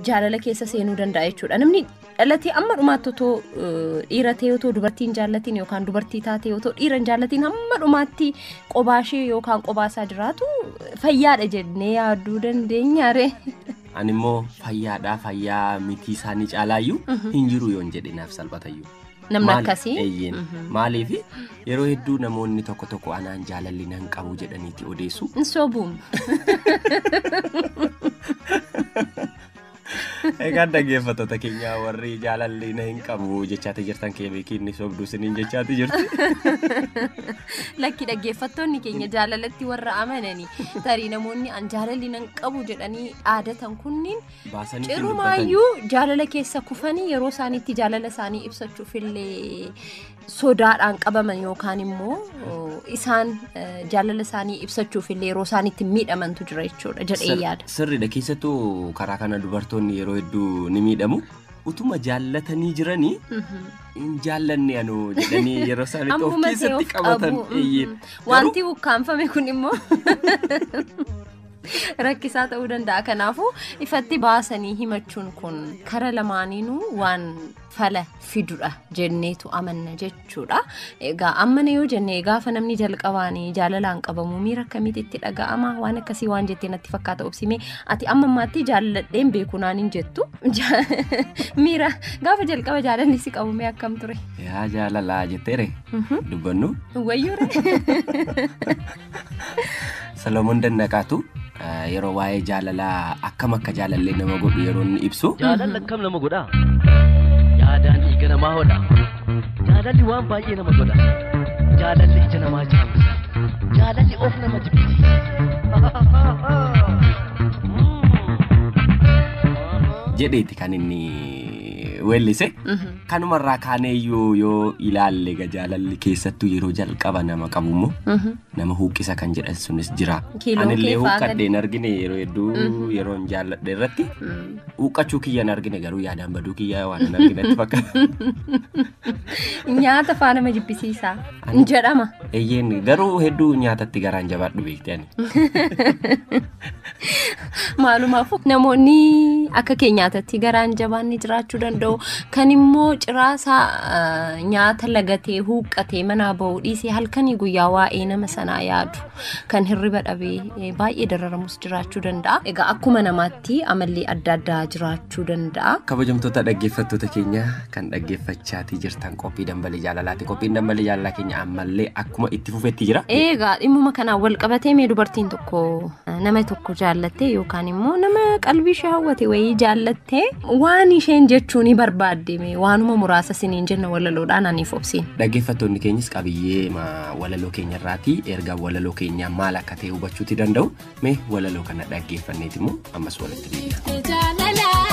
jaalala keessa seenuu danda'a jechuudha. Namni dhalatee amma dhumaatti otoo dhiira ta'e otoo dubartiin jaallatiin yookaan dubartii taatee otoo dhiiran jaallatiin hamma dhumaatti qobaashee yookaan qobaasaa jiraatu fayyaadha jennee yaaduu dandeenya ree. Ani immoo fayyaa mitii isaanii caalaayyuu hin jiru yoon jedhe naaf salphatayyuu. Namni akkasii maaliif yeroo hedduu namoonni tokko anaan jaalalli nan qabu jedhaniiti odeessu. Sobuun. Egaan dhaggeeffattoota keenya warri jaalalli na hin qabu jechaati jirtan keebeekiin sobduu siniin jechaati jirti. Lakki dhaggeeffattoonni keenya jaalalatti warra amananii tarii namoonni an jaalalli nan qabu jedhanii aadatan kunniin cirumaayyuu jaalala keessa kufanii yeroo isaaniitti jaalala isaanii ibsachuuf illee sodaadhaan qabaman yookaan immoo isaan jaalala isaanii ibsachuuf illee yeroo isaaniitti miidhamantu jira jechuudha jedhee yaada. Sirriidha keessattuu karaa kana dubartoonni yeroo hedduu ni miidhamu. Utuma jaallatanii jiranii hin jaallanne anoo jedhanii yeroo isaaniitti of keessatti qabatan. Wanti ukkaanfame kun immoo rakkisaa ta'uu danda'a. Kanaafuu ifatti baasanii himachuun kun kara lamaaniinuu waan fala fidudha jenneetu amanna jechuudha. Egaa ammana yoo jenne gaafa namni jalqabaanii jaalalaan qabamu miira akkamitti itti dhaga'ama waan akkasii waan jettee natti fakkaata obsime ati amma ammaatti jaalladheen beeku naan hin jettu miira gaafa jalqaba jaalalli si qabume akkam ture? Yaa jaalalaa jetteere dubbannu wayyure Salomoon Dannaqaatu yeroo waa'ee jaalalaa akkam akka jaalallee nama godhu yeroo inni ibsu jaalala akkam nama godha yaadaan dhiiga namaa hodha jaalalli waan baay'ee nama godha jaalalli ija namaa jaamsa jaalalli of nama jibbiti jedheeti kan inni weellise kanumarraa kaaneeyyuu yoo ilaalle jaalalli keessattuu yeroo jalqaba nama qabummoo nama huuqqisa kan jedhan sunis jira. Anillee huuqqadheen argine yeroo hedduu yeroon jaalladhe irratti huuqqachuu kiyyaan argine garuu yaadaan baduu kiyyaa waan hin arginetti fakkaata. Nyaata faa nama jibbisiisaa hin jedhama. Eeyyeen garuu hedduu nyaatatti garaan jabaadhu beekte ani. Maalumaafuu namoonni akka keenyaatatti garaan jabaan ni jiraachuu danda'u. Kan immoo ciraasaa nyaata lagatee huuqqatee manaa bahuu dhiisee halkanii guyyaa waa'ee nama sanaa yaadu kan hirriba dhabee baay'ee dararamus jiraachuu danda'a. Egaa akkuma namaatti amallee adda addaa jiraachuu danda'a. Kabajamtoota dhaggeeffattoota keenya kan dhaggeeffachaatii jirtan qophii dambalii jaalalaati. Qophiin dambalii jaalalaa keenya ammallee akkuma itti fufetti jira. Egaa dhimmuma kanaan wal qabatee mee dubartiin tokko nama tokko jaallattee yookaan immoo nama qalbii ishee hawwate wayii jaallattee waan isheen jechuun barbaadde waanuma muraasa siniin jenna walaloodhaan aniif obsiin. Dhaggeeffattoonni keenyas qabiyyee walaloo keenyarraatii erga walaloo keenyaa maal akka ta'e hubachuuti danda'u mee walaloo kana dhaggeeffanneeti immoo ammas walitti deebi'a.